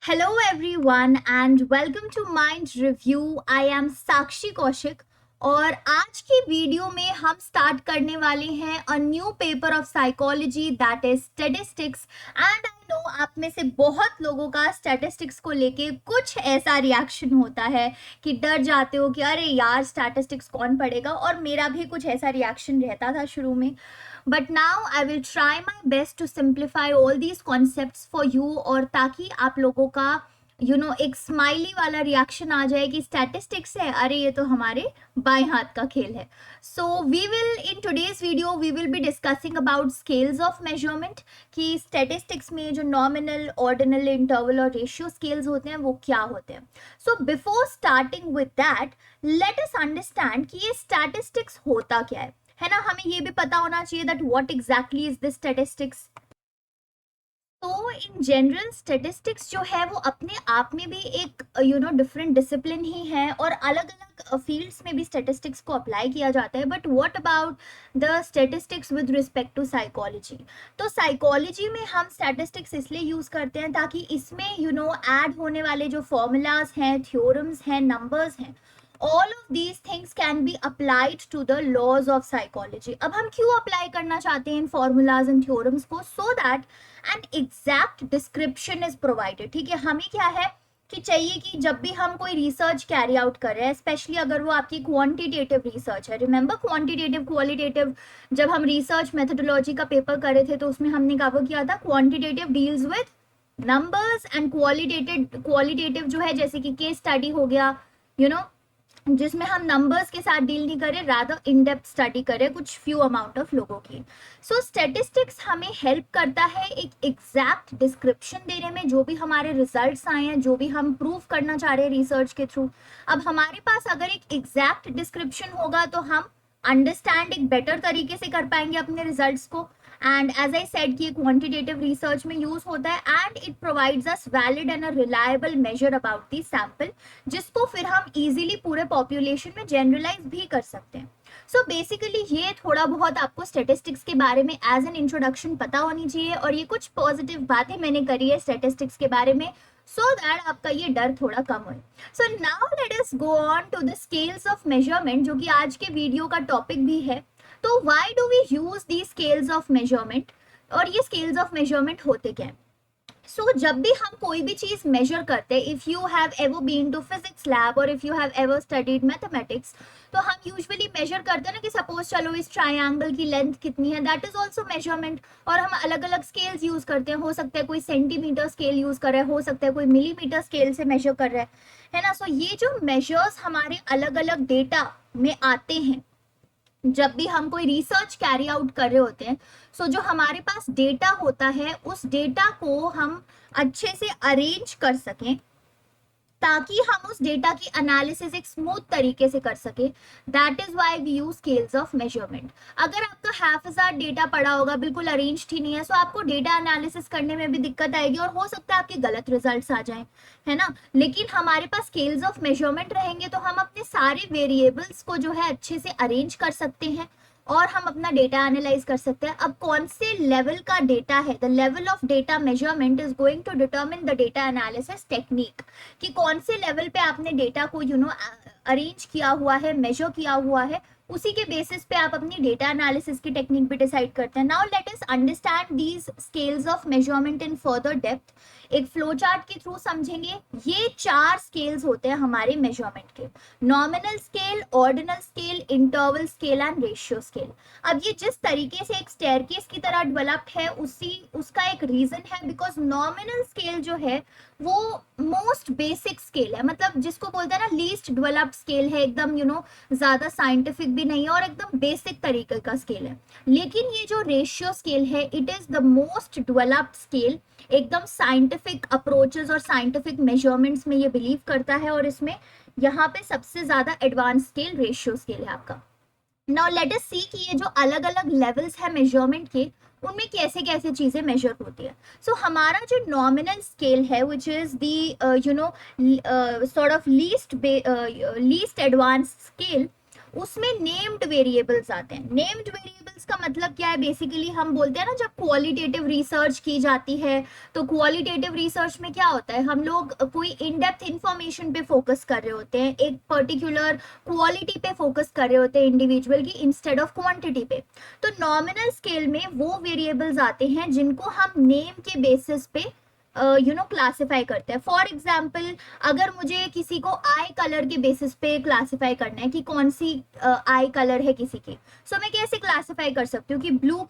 Hello everyone and welcome to Mind Review. I am साक्षी कौशिक और आज की वीडियो में हम स्टार्ट करने वाले हैं a new paper of psychology that is statistics and I know आप में से बहुत लोगों का स्टैटिस्टिक्स को लेके कुछ ऐसा रिएक्शन होता है कि डर जाते हो कि अरे यार स्टैटिस्टिक्स कौन पढ़ेगा, और मेरा भी कुछ ऐसा रिएक्शन रहता था शुरू में. But now I will try my best to simplify all these concepts for you, और ताकि आप लोगों का एक स्माइली वाला रिएक्शन आ जाए कि स्टैटिस्टिक्स है, अरे ये तो हमारे बाएं हाथ का खेल है. So we will in today's video we will be discussing about scales of measurement कि स्टैटिस्टिक्स में जो नॉमिनल, ऑर्डिनल, इंटरवल और रेशियो स्केल्स होते हैं वो क्या होते हैं. So before starting with that let us understand कि ये स्टैटिस्टिक्स होता क्या है ना. हमें ये भी पता होना चाहिए that what exactly is this statistics. तो इन जनरल स्टेटिस्टिक्स जो है वो अपने आप में भी एक डिफरेंट डिसिप्लिन ही है, और अलग अलग फील्ड्स में भी स्टेटिस्टिक्स को अप्लाई किया जाता है. But what about the statistics with respect to psychology. तो साइकोलॉजी में हम स्टेटिस्टिक्स इसलिए यूज करते हैं ताकि इसमें ऐड होने वाले जो फॉर्मूलाज हैं, थ्योरम्स हैं, नंबर्स हैं, all of these things can be applied to the laws of psychology. अब हम क्यों अप्लाई करना चाहते हैं इन फॉर्मूलाज एंड थ्योरम्स को? So that an exact description is provided. ठीक है, हमें क्या है कि चाहिए कि जब भी हम कोई रिसर्च कैरी आउट कर रहे हैं, स्पेशली अगर वो आपकी क्वांटिटेटिव रिसर्च है. Remember quantitative, qualitative. जब हम रिसर्च मेथोडोलॉजी का पेपर कर रहे थे तो उसमें हमने कवर किया था quantitative deals with numbers and qualitative जो है जैसे कि केस स्टडी हो गया, जिसमें हम नंबर्स के साथ डील नहीं करें, रादर इन डेप्थ स्टडी करें कुछ फ्यू अमाउंट ऑफ लोगों की. सो स्टैटिस्टिक्स हमें हेल्प करता है एक एग्जैक्ट डिस्क्रिप्शन देने में, जो भी हमारे रिजल्ट्स आए हैं, जो भी हम प्रूव करना चाह रहे हैं रिसर्च के थ्रू. अब हमारे पास अगर एक एग्जैक्ट डिस्क्रिप्शन होगा तो हम अंडरस्टैंड एक बेटर तरीके से कर पाएंगे अपने रिजल्ट्स को. एंड एज आई सेड कि क्वांटिटेटिव रिसर्च में यूज होता है and it provides us valid and a reliable measure about the sample, जिसको फिर हम इजीली पूरे पॉपुलेशन में जनरलाइज भी कर सकते हैं. सो बेसिकली ये थोड़ा बहुत आपको स्टेटिस्टिक्स के बारे में एज एन इंट्रोडक्शन पता होनी चाहिए, और ये कुछ पॉजिटिव बातें मैंने करी है स्टेटिस्टिक्स के बारे में सो दैट आपका ये डर थोड़ा कम हो. So now let us go on to the scales of measurement, जो कि आज के वीडियो का टॉपिक भी है. तो why do we use the scales of measurement, और ये स्केल्स ऑफ मेजरमेंट होते क्या है? सो जब भी हम कोई भी चीज मेजर करते हैं, if you have ever been to physics lab और if you have ever studied mathematics, तो हम यूजुअली मेजर करते हैं ना कि सपोज चलो इस ट्रायंगल की लेंथ कितनी है, दैट इज ऑल्सो मेजरमेंट. और हम अलग अलग स्केल्स यूज करते हैं, हो सकता है कोई सेंटीमीटर स्केल यूज कर रहा है, हो सकता है कोई मिलीमीटर स्केल से मेजर कर रहा है ना. सो ये जो मेजर्स हमारे अलग अलग डेटा में आते हैं जब भी हम कोई रिसर्च कैरी आउट कर रहे होते हैं, सो जो हमारे पास डेटा होता है उस डेटा को हम अच्छे से अरेंज कर सकें ताकि हम उस डेटा की एनालिसिस एक स्मूथ तरीके से कर सके. That is why we use scales of measurement. अगर आपका 1000 डेटा पड़ा होगा, बिल्कुल अरेंज ही नहीं है, सो आपको डेटा एनालिसिस करने में भी दिक्कत आएगी और हो सकता है आपके गलत रिजल्ट्स आ जाएं, है ना. लेकिन हमारे पास स्केल्स ऑफ मेजरमेंट रहेंगे तो हम अपने सारे वेरिएबल्स को जो है अच्छे से अरेंज कर सकते हैं और हम अपना डेटा एनालाइज कर सकते हैं. अब कौन से लेवल का डेटा है, the level of data measurement is going to determine the data analysis technique, कि कौन से लेवल पे आपने डेटा को अरेंज किया हुआ है, मेजर किया हुआ है, उसी के बेसिस पे आप अपनी डेटा एनालिसिस की टेक्निक भी डिसाइड करते हैं. Now let us understand these scales of measurement in further depth. एक फ्लो चार्ट के थ्रू समझेंगे. ये 4 स्केल्स होते हैं हमारे मेजरमेंट के: nominal scale, ordinal scale, interval scale and ratio scale. अब ये जिस तरीके से एक स्टेयरकेस की तरह डेवलप्ड है उसका एक रीजन है, बिकॉज नॉमिनल स्केल जो है वो मोस्ट बेसिक स्केल है, मतलब जिसको बोलते हैं ना लीस्ट डेवलप्ड स्केल है, एकदम ज्यादा साइंटिफिक भी नहीं है और एकदम बेसिक तरीके का स्केल है. लेकिन ये जो रेशियो स्केल है it is the most developed scale, एकदम साइंटिफिक अप्रोचेस और साइंटिफिक मेजरमेंट्स में ये बिलीव करता है, और इसमें यहाँ पे सबसे ज्यादा एडवांस स्केल रेशियो स्केल है आपका. नाउ लेट अस सी कि ये जो अलग अलग लेवल्स है मेजरमेंट के, उनमें कैसे कैसे चीजें मेजर होती है. सो हमारा जो नॉमिनल स्केल है which is the sort of least advance scale, उसमें नेम्ड वेरिएबल्स आते हैं। नेम्ड वेरिएबल्स का मतलब क्या है, बेसिकली हम बोलते हैं ना जब क्वालिटेटिव रिसर्च की जाती है, तो क्वालिटेटिव रिसर्च में क्या होता है, हम लोग कोई इन डेप्थ इंफॉर्मेशन पे फोकस कर रहे होते हैं, एक पर्टिकुलर क्वालिटी पे फोकस कर रहे होते हैं इंडिविजुअल की, इंस्टेड ऑफ क्वांटिटी पे। तो नॉमिनल स्केल में वो वेरिएबल्स आते हैं जिनको हम नेम के बेसिस पे क्लासिफाई करते हैं। फॉर एग्जाम्पल, अगर मुझे किसी को आई कलर के बेसिस पे क्लासिफाई करना है कि कौन सी आई कलर है किसी की, सो मैं कैसे क्लासिफाई कर सकती हूँ कि ब्लू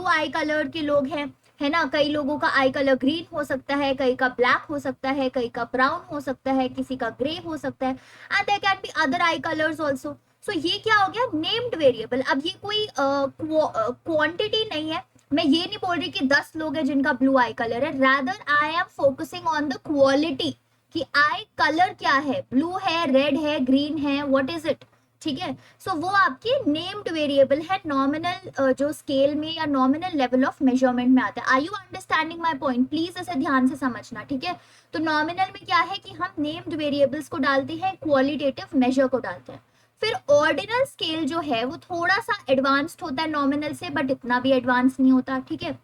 आई कलर के लोग हैं, है ना। कई लोगों का आई कलर ग्रीन हो सकता है, कई का ब्लैक हो सकता है, कई का ब्राउन हो सकता है, किसी का ग्रे हो सकता है, and there can be other eye colours also. So ये क्या हो गया, नेम्ड वेरिएबल। अब ये कोई क्वांटिटी नहीं है, मैं ये नहीं बोल रही कि 10 लोग हैं जिनका ब्लू आई कलर है, rather I am focusing on the quality कि आई कलर क्या है, ब्लू है, रेड है, ग्रीन है, व्हाट इज इट, ठीक है। सो वो आपकी नेम्ड वेरिएबल है, नॉमिनल जो स्केल में या नॉमिनल लेवल ऑफ मेजरमेंट में आता है। Are you understanding my point? Please इसे ध्यान से समझना, ठीक है। तो नॉमिनल में क्या है कि हम नेम्ड वेरिएबल्स को डालते हैं, क्वालिटेटिव मेजर को डालते हैं। फिर ऑर्डिनल स्केल जो है वो थोड़ा सा एडवांस्ड होता है नॉमिनल से, बट इतना भी एडवांस नहीं होता, ठीक है।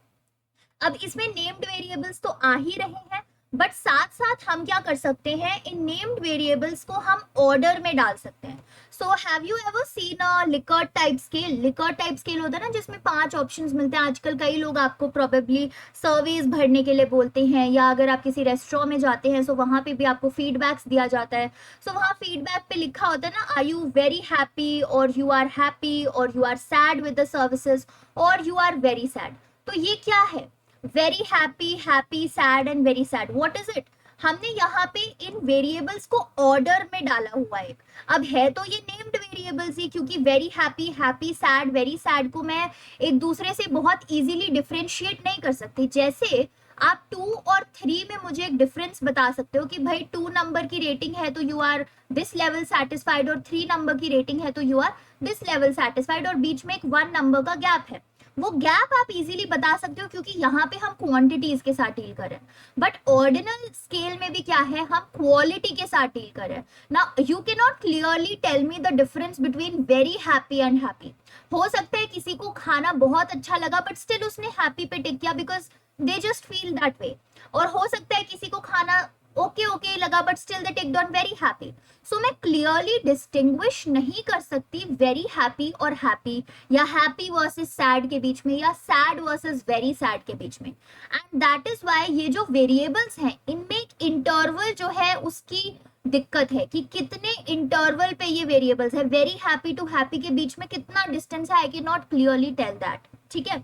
अब इसमें नेम्ड वेरिएबल्स तो आ ही रहे हैं, बट साथ साथ हम क्या कर सकते हैं, इन नेम्ड वेरिएबल्स को हम ऑर्डर में डाल सकते हैं। So have you ever seen a Likert type scale? Likert type scale होता है ना जिसमें 5 ऑप्शंस मिलते हैं। आजकल कई लोग आपको प्रोबेबली सर्वेज भरने के लिए बोलते हैं, या अगर आप किसी रेस्टोरेंट में जाते हैं सो वहां पे भी आपको फीडबैक्स दिया जाता है। सो वहां फीडबैक पे लिखा होता है ना, आर यू वेरी हैप्पी, और यू आर हैप्पी, और you are sad with the services, और यू आर वेरी सैड। तो ये क्या है, very happy, happy, sad and very sad, what is it? हमने यहाँ पे इन वेरिएबल्स को ऑर्डर में डाला हुआ है। अब है तो ये नेम्ड वेरिएबल्स ही, क्योंकि very happy, happy, sad, very sad को मैं एक दूसरे से बहुत इजीली डिफरेंशिएट नहीं कर सकती। जैसे आप 2 और 3 में मुझे एक डिफरेंस बता सकते हो कि भाई 2 नंबर की रेटिंग है तो you are this level satisfied, और 3 नंबर की रेटिंग है तो you are this level satisfied, और बीच में एक 1 नंबर का गैप है। वो गैप आप इजीली बता सकते हो क्योंकि यहाँ पे हम क्वांटिटीज के साथ डील कर रहे हैं। बट ऑर्डिनल स्केल में भी क्या है, हम क्वालिटी के साथ डील कर रहे हैं ना। You can not clearly tell me the difference between very happy and happy. हो सकता है किसी को खाना बहुत अच्छा लगा बट स्टिल उसने हैप्पी पे टिक किया because they just feel that way, और हो सकता है किसी को खाना ओके ओके लगा but still they ticked on very happy. So मैं क्लियरली डिस्टिंग्विश नहीं कर सकती वेरी हैप्पी और हैप्पी, या हैप्पी वर्सेस सैड के बीच में, या सैड वर्सेस वेरी सैड के बीच में। एंड दैट इज व्हाई ये जो वेरिएबल्स हैं इनमें एक इंटरवल जो है उसकी दिक्कत है कि कितने इंटरवल पे ये वेरिएबल्स है, वेरी हैप्पी टू हैप्पी के बीच में कितना डिस्टेंस है, I can not clearly tell that, ठीक है।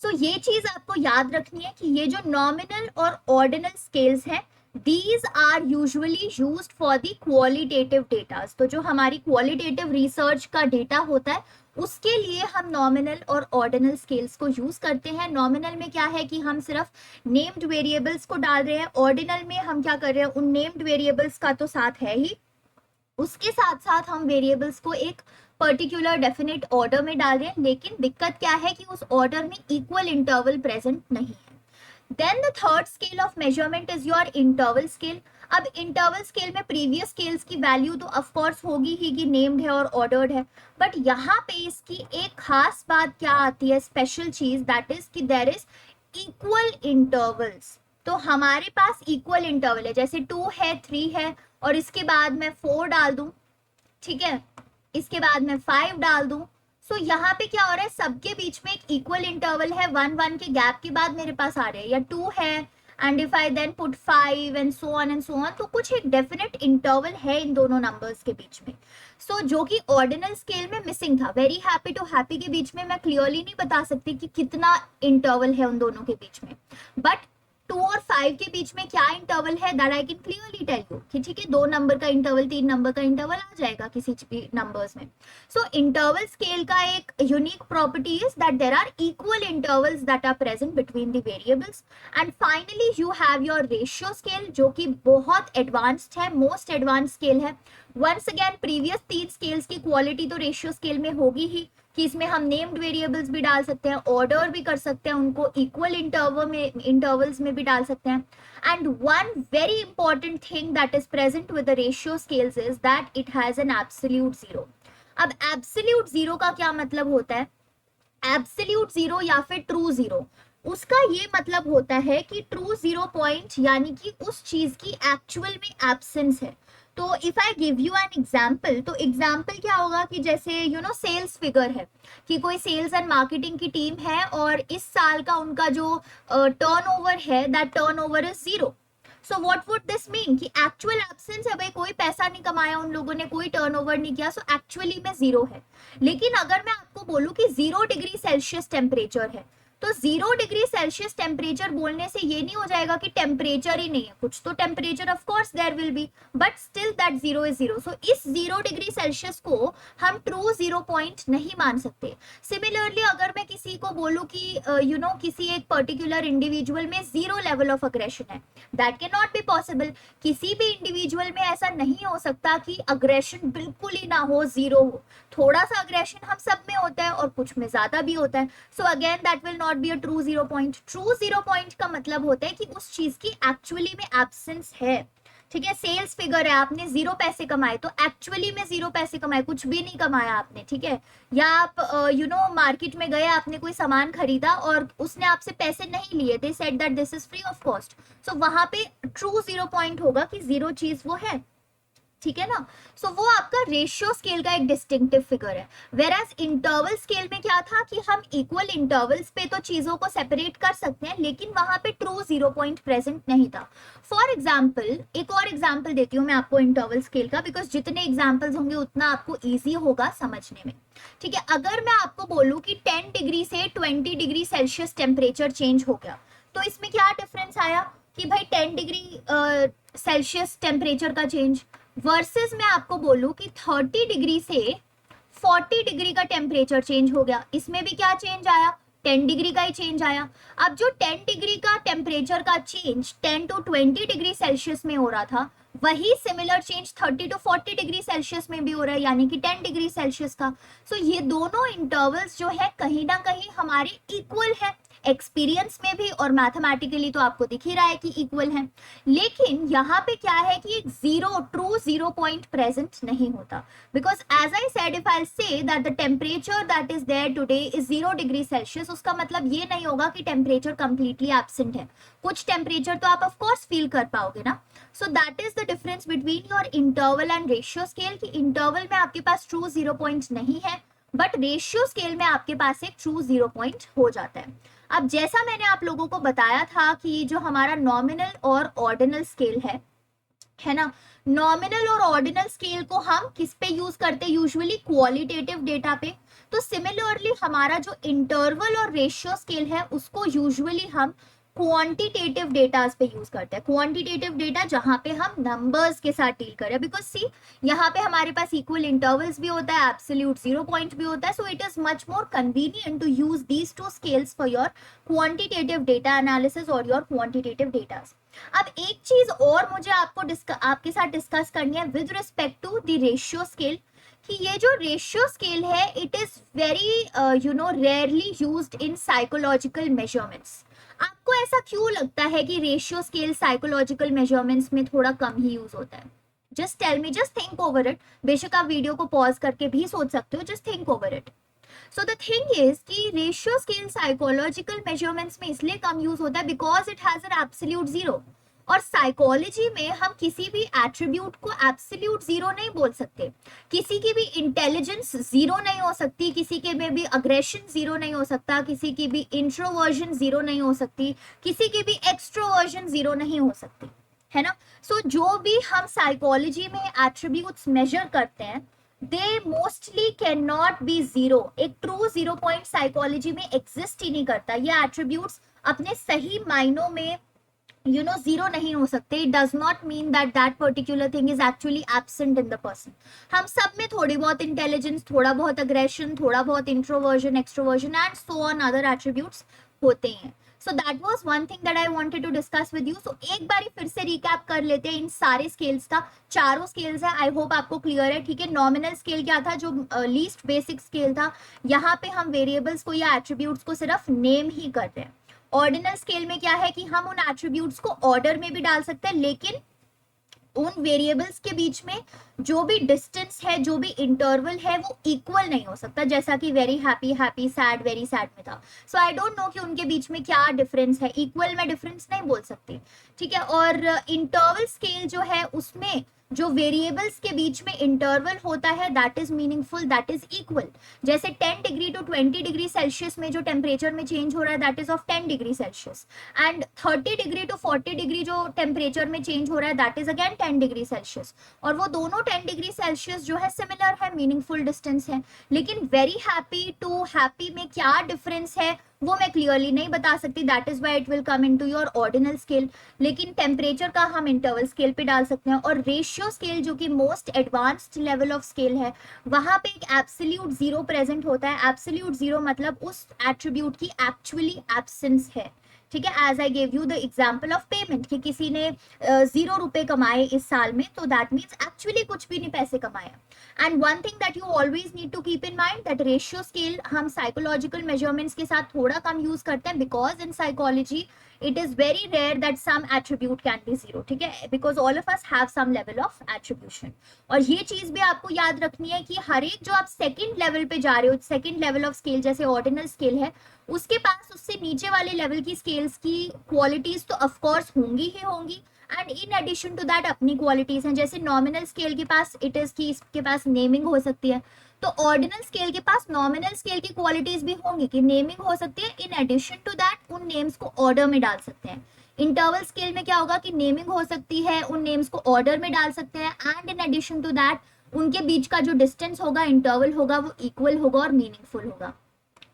सो ये चीज आपको याद रखनी है कि ये जो नॉमिनल और ऑर्डिनल स्केल्स हैं, these are usually used for the qualitative data। तो जो हमारी क्वालिटेटिव रिसर्च का डेटा होता है उसके लिए हम नॉमिनल और ऑर्डिनल स्केल्स को यूज करते हैं। नॉमिनल में क्या है कि हम सिर्फ नेम्ड वेरिएबल्स को डाल रहे हैं, ऑर्डिनल में हम क्या कर रहे हैं, उन नेम्ड वेरिएबल्स का तो साथ है ही, उसके साथ साथ हम वेरिएबल्स को एक पर्टिकुलर डेफिनेट ऑर्डर में डाल रहे हैं। लेकिन दिक्कत क्या है कि उस ऑर्डर में इक्वल इंटरवल प्रेजेंट नहीं है। Then the third scale of measurement is your interval scale। अब इंटरवल स्केल में प्रीवियस स्केल्स की वैल्यू तो ऑफ कोर्स होगी ही कि नेम्ड है और ऑर्डर्ड है, बट यहाँ पे इसकी एक खास बात क्या आती है, स्पेशल चीज, दैट इज कि देयर इज इक्वल इंटरवल्स। तो हमारे पास इक्वल इंटरवल है, जैसे 2 है, 3 है, और इसके बाद मैं 4 डाल दूं, ठीक है, इसके बाद मैं 5 डाल दूं। सो यहाँ पे क्या हो रहा है, सबके बीच में एक इक्वल इंटरवल है, 1 के गैप के बाद मेरे पास आ रहे हैं, या 2 है, and if I then put 5 and so on, तो कुछ एक डेफिनेट इंटरवल है इन दोनों नंबर्स के बीच में। सो जो कि ऑर्डिनल स्केल में मिसिंग था, वेरी हैप्पी टू हैप्पी के बीच में मैं क्लियरली नहीं बता सकती कि कितना इंटरवल है उन दोनों के बीच में, बट 2 और 5 के बीच में क्या इंटरवल है, that I can clearly tell you कि ठीक है, 2 नंबर का इंटरवल, 3 नंबर का इंटरवल आ जाएगा किसी भी नंबर्स में। सो इंटरवल स्केल का एक unique property is that there are equal intervals that are present between the variables. And finally you have your ratio scale, जो कि बहुत एडवांस्ड है, मोस्ट एडवांस स्केल है। वंस अगेन प्रीवियस 3 स्केल्स की quality तो ratio scale में होगी ही, कि इसमें हम नेम्ड वेरिएबल्स भी डाल सकते हैं, ऑर्डर भी कर सकते हैं, उनको इक्वल इंटरवल्स में भी डाल सकते हैं. And one very important thing that is present with the ratio scales is that it has an absolute zero. अब एब्सोल्यूट जीरो का क्या मतलब होता है? एब्सोल्यूट जीरो या फिर ट्रू जीरो, उसका ये मतलब होता है कि ट्रू जीरो पॉइंट यानी कि उस चीज की एक्चुअल में एब्सेंस है. तो if I give you an example, तो एग्जाम्पल क्या होगा कि जैसे सेल्स फिगर है, कि कोई सेल्स एंड मार्केटिंग की टीम है और इस साल का उनका जो टर्नओवर है, that turnover is zero. So what would this mean कि एक्चुअल एब्सेंस है, भाई कोई पैसा नहीं कमाया उन लोगों ने, कोई टर्नओवर नहीं किया, सो एक्चुअली में जीरो है. लेकिन अगर मैं आपको बोलूं कि 0 डिग्री सेल्सियस टेम्परेचर है, तो 0 डिग्री सेल्सियस टेम्परेचर बोलने से ये नहीं हो जाएगा कि टेम्परेचर ही नहीं है, कुछ तो temperature of course there will be, but still that zero is zero. So इस 0 डिग्री सेल्सियस को हम ट्रू जीरो पॉइंट नहीं मान सकते. सिमिलरली अगर मैं किसी को बोलूं कि किसी एक पर्टिकुलर इंडिविजुअल में जीरो लेवल ऑफ अग्रेशन है, that can not be possible. किसी भी इंडिविजुअल में ऐसा नहीं हो सकता कि अग्रेशन बिल्कुल ही ना हो, जीरो हो. थोड़ा सा अग्रेशन हम सब में होता है और कुछ में ज्यादा भी होता है. So again that will not be a true zero point. True zero point का मतलब होता है कि उस चीज की एक्चुअली में एब्सेंस है. ठीक है, सेल्स फिगर है, आपने 0 पैसे कमाए, तो एक्चुअली में 0 पैसे कमाए, कुछ भी नहीं कमाया आपने. ठीक है, या आप मार्केट में गए, आपने कोई सामान खरीदा और उसने आपसे पैसे नहीं लिए, they said that this is free of cost. So वहां पे ट्रू जीरो पॉइंट होगा कि जीरो चीज वो है. ठीक है ना. सो वो आपका रेशियो स्केल का एक डिस्टिंक्टिव फिगर है. वेराज इंटरवल स्केल में क्या था कि हम इक्वल इंटरवल्स पे तो चीजों को सेपरेट कर सकते हैं, लेकिन वहां पे ट्रू जीरो पॉइंट प्रेजेंट नहीं था. फॉर एग्जाम्पल, एक और एग्जाम्पल देती हूँ मैं आपको इंटरवल स्केल का, बिकॉज जितने एग्जाम्पल्स होंगे उतना आपको ईजी होगा समझने में. ठीक है, अगर मैं आपको बोलूँ कि 10 डिग्री से 20 डिग्री सेल्सियस टेम्परेचर चेंज हो गया, तो इसमें क्या डिफरेंस आया कि भाई 10 डिग्री सेल्सियस टेम्परेचर का चेंज वर्सेस मैं आपको बोलूं कि 30 डिग्री से 40 डिग्री का टेम्परेचर चेंज हो गया, इसमें भी क्या चेंज आया? 10 डिग्री का ही चेंज आया. अब जो 10 डिग्री का टेम्परेचर का चेंज 10 to 20 डिग्री सेल्सियस में हो रहा था, वही similar change 30 to 40 degree Celsius में भी हो रहा है, यानी कि 10 डिग्री सेल्सियस का. सो ये दोनों इंटरवल्स जो है कहीं ना कहीं हमारे इक्वल है, एक्सपीरियंस में भी और मैथमेटिकली तो आपको दिख ही रहा है कि इक्वल है. लेकिन यहाँ पे क्या है कि एक zero, true zero point present नहीं होता, because as I said, if I say that the temperature that is there today is 0 degree Celsius, उसका मतलब ये नहीं होगा कि टेम्परेचर कंप्लीटली एब्सेंट है. कुछ टेम्परेचर तो आप ऑफ कोर्स फील कर पाओगे ना. सो that is the difference between your interval and ratio scale, कि इंटरवल में आपके पास ट्रू जीरो पॉइंट नहीं है, बट रेशियो स्केल में आपके पास एक ट्रू जीरो पॉइंट हो जाता है. अब जैसा मैंने आप लोगों को बताया था कि जो हमारा नॉमिनल और ऑर्डिनल स्केल है ना, नॉमिनल और ऑर्डिनल स्केल को हम किस पे यूज करते हैं? यूजुअली क्वालिटेटिव डेटा पे. तो सिमिलरली हमारा जो इंटरवल और रेशियो स्केल है उसको यूजुअली हम क्वांटिटेटिव डेटास पे यूज करते हैं. क्वांटिटेटिव डेटा जहां पे हम नंबर्स के साथ डील करें, बिकॉज सी यहाँ पे हमारे पास इक्वल इंटरवल्स भी होता है, एब्सोल्यूट जीरो पॉइंट भी होता है. So it is much more convenient to use these two scales for your quantitative data analysis और योर क्वांटिटेटिव डेटास. अब एक चीज और मुझे आपके साथ डिस्कस करनी है with respect to the ratio scale, कि ये जो रेशियो स्केल है it is very rarely used in psychological measurements. आपको ऐसा क्यों लगता है कि रेशियो स्केल साइकोलॉजिकल मेजरमेंट्स में थोड़ा कम ही यूज होता है? Just tell me, just think over it. बेशक आप वीडियो को पॉज करके भी सोच सकते हो, just think over it. So the thing is कि रेशियो स्केल साइकोलॉजिकल मेजरमेंट्स में इसलिए कम यूज होता है because it has an absolute zero. और साइकोलॉजी में हम किसी भी एट्रीब्यूट को एब्सोल्यूट जीरो नहीं बोल सकते. किसी की भी इंटेलिजेंस जीरो नहीं हो सकती, किसी के में भी अग्रेशन जीरो नहीं हो सकता, किसी की भी इंट्रोवर्जन जीरो नहीं हो सकती, किसी की भी एक्सट्रोवर्जन जीरो नहीं हो सकती, है ना. सो जो भी हम साइकोलॉजी में एट्रीब्यूट्स मेजर करते हैं they mostly can not be zero. एक ट्रू जीरो पॉइंट साइकोलॉजी में एग्जिस्ट ही नहीं करता. ये एट्रीब्यूट्स अपने सही मायनों में जीरो नहीं हो सकते. It does not mean that that particular thing is actually absent in the person. हम सब में थोड़ी बहुत इंटेलिजेंस, थोड़ा बहुत अग्रेशन, थोड़ा बहुत introversion, extroversion and so on other attributes होते हैं. So that was one thing that I wanted to discuss with you. सो एक बार फिर से रिकैप कर लेते हैं इन सारे स्केल्स का. चारों स्केल्स है, आई होप आपको क्लियर है. ठीक है, नॉमिनल स्केल क्या था, जो लीस्ट बेसिक स्केल था. यहाँ पे हम वेरिएबल्स को या एट्रीब्यूट्स को सिर्फ नेम ही कर रहे हैं. ऑर्डिनल स्केल में क्या है कि हम उन एट्रीब्यूट्स को ऑर्डर में भी डाल सकते हैं, लेकिन उन वेरिएबल्स के बीच में जो भी डिस्टेंस है, जो भी इंटरवल है, वो इक्वल नहीं हो सकता, जैसा कि very happy, happy, sad, very sad में था. सो आई डोंट नो कि उनके बीच में क्या डिफरेंस है. इक्वल में डिफरेंस नहीं बोल सकती. ठीक है, और इंटरवल स्केल जो है उसमें जो वेरिएबल्स के बीच में इंटरवल होता है that is meaningful, that is equal. जैसे 10 डिग्री टू 20 डिग्री सेल्सियस में जो टेम्परेचर में चेंज हो रहा है that is of 10 degree Celsius, and 30 degree to 40 degree जो टेम्परेचर में चेंज हो रहा है that is again 10 degree Celsius. और वो दोनों 10 डिग्री सेल्सियस जो है सिमिलर है, मीनिंगफुल डिस्टेंस है. लेकिन वेरी हैप्पी टू हैप्पी में क्या डिफरेंस है वो मैं क्लियरली नहीं बता सकती. That is why it will come into your ordinal scale. लेकिन टेम्परेचर का हम इंटरवल स्केल पे डाल सकते हैं. और रेशियो स्केल जो कि most advanced level of scale है, वहां पे एक एब्सोल्यूट जीरो प्रेजेंट होता है. एब्सोल्यूट जीरो मतलब उस एट्रीब्यूट की एक्चुअली एब्सेंस है. ठीक है, as I gave you the example of payment कि किसी ने 0 रुपए कमाए इस साल में, तो दैट मीन्स एक्चुअली कुछ भी नहीं पैसे कमाए. And one thing that you always need to keep in mind that ratio scale हम साइकोलॉजिकल मेजरमेंट्स के साथ थोड़ा कम यूज करते हैं, because in psychology it is very rare that some attribute can be zero. ठीक है, because all of us have some level of attribution. और ये चीज भी आपको याद रखनी है कि हर एक जो आप सेकंड लेवल पे जा रहे हो, सेकंड लेवल ऑफ स्केल जैसे ऑर्डिनल स्केल है, उसके पास उससे नीचे वाले लेवल की स्केल्स की क्वालिटीज तो ऑफ कोर्स होंगी ही होंगी, and in addition to that अपनी क्वालिटीज हैं. जैसे नॉमिनल स्केल के पास इट इज कि इसके पास नेमिंग हो सकती है, तो ऑर्डिनल स्केल के पास नॉमिनल स्केल की क्वालिटीज भी होंगी कि नेमिंग हो सकती है. इन एडिशन टू दैट उन नेम्स को ऑर्डर में डाल सकते हैं. इंटरवल स्केल में क्या होगा कि नेमिंग हो सकती है, उन नेम्स को ऑर्डर में डाल सकते हैं, and in addition to that उनके बीच का जो डिस्टेंस होगा, इंटरवल होगा, वो इक्वल होगा और मीनिंगफुल होगा.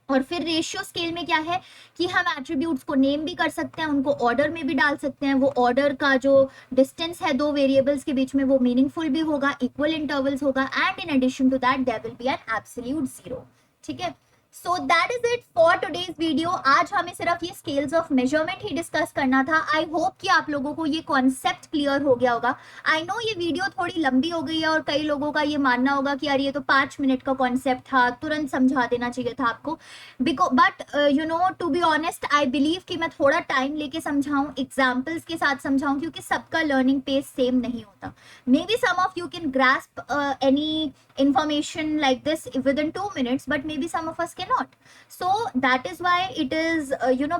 और फिर रेशियो स्केल में क्या है कि हम एट्रीब्यूट्स को नेम भी कर सकते हैं, उनको ऑर्डर में भी डाल सकते हैं. वो ऑर्डर का जो डिस्टेंस है दो वेरिएबल्स के बीच में वो मीनिंगफुल भी होगा, इक्वल इंटरवल्स होगा, and in addition to that there will be an absolute zero. ठीक है, so that is it for today's video. आज हमें सिर्फ ये स्केल्स ऑफ मेजरमेंट ही डिस्कस करना था. आई होप कि आप लोगों को ये कॉन्सेप्ट क्लियर हो गया होगा. आई नो ये वीडियो थोड़ी लंबी हो गई है और कई लोगों का ये मानना होगा कि यार ये तो 5 मिनट का कॉन्सेप्ट था, तुरंत समझा देना चाहिए था आपको. But you know, to be honest I believe कि मैं थोड़ा टाइम लेके समझाऊं, एग्जाम्पल्स के साथ समझाऊं, क्योंकि सबका लर्निंग पेस सेम नहीं होता. Maybe some of you can grasp any information like this within 2 minutes, but maybe some of us cannot. So that is why it is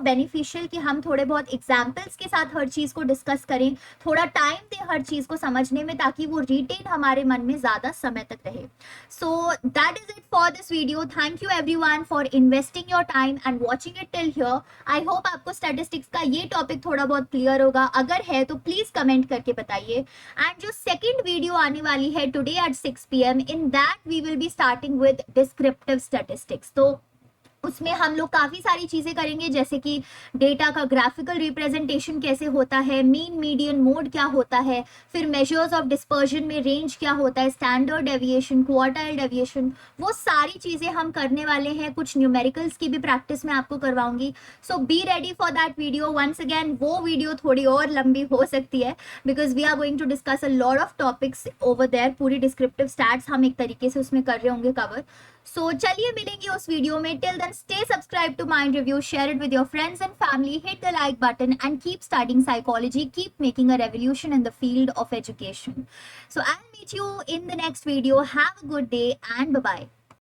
beneficial कि हम थोड़े बहुत examples के साथ हर चीज को डिस्कस करें, थोड़ा टाइम दें हर चीज को समझने में, ताकि वो रिटेन हमारे मन में ज्यादा समय तक रहे. So that is it for this video. Thank you everyone for investing your time and watching it till here. I hope आपको statistics का ये टॉपिक थोड़ा बहुत क्लियर होगा. अगर है तो प्लीज कमेंट करके बताइए. एंड जो सेकेंड वीडियो आने वाली है today at 6 PM, in that we will be starting with descriptive statistics. तो उसमें हम लोग काफ़ी सारी चीज़ें करेंगे, जैसे कि डेटा का ग्राफिकल रिप्रेजेंटेशन कैसे होता है, मीन मीडियन मोड क्या होता है, फिर मेजर्स ऑफ डिस्पर्जन में रेंज क्या होता है, स्टैंडर्ड डेविएशन, क्वार्टाइल डेविएशन, वो सारी चीज़ें हम करने वाले हैं. कुछ न्यूमेरिकल्स की भी प्रैक्टिस मैं आपको करवाऊंगी. So be ready for that video. Once again वो वीडियो थोड़ी और लंबी हो सकती है, because we are going to discuss a lot of topics over there. पूरी डिस्क्रिप्टिव स्टैट्स हम एक तरीके से उसमें कर रहे होंगे कवर. सो चलिए मिलेंगे उस वीडियो में. Till then stay subscribed to Mind Review, share it with your friends and family, hit the like button and keep studying psychology, keep making a revolution in the field of education. So I'll meet you in the next video. Have a good day and bye-bye.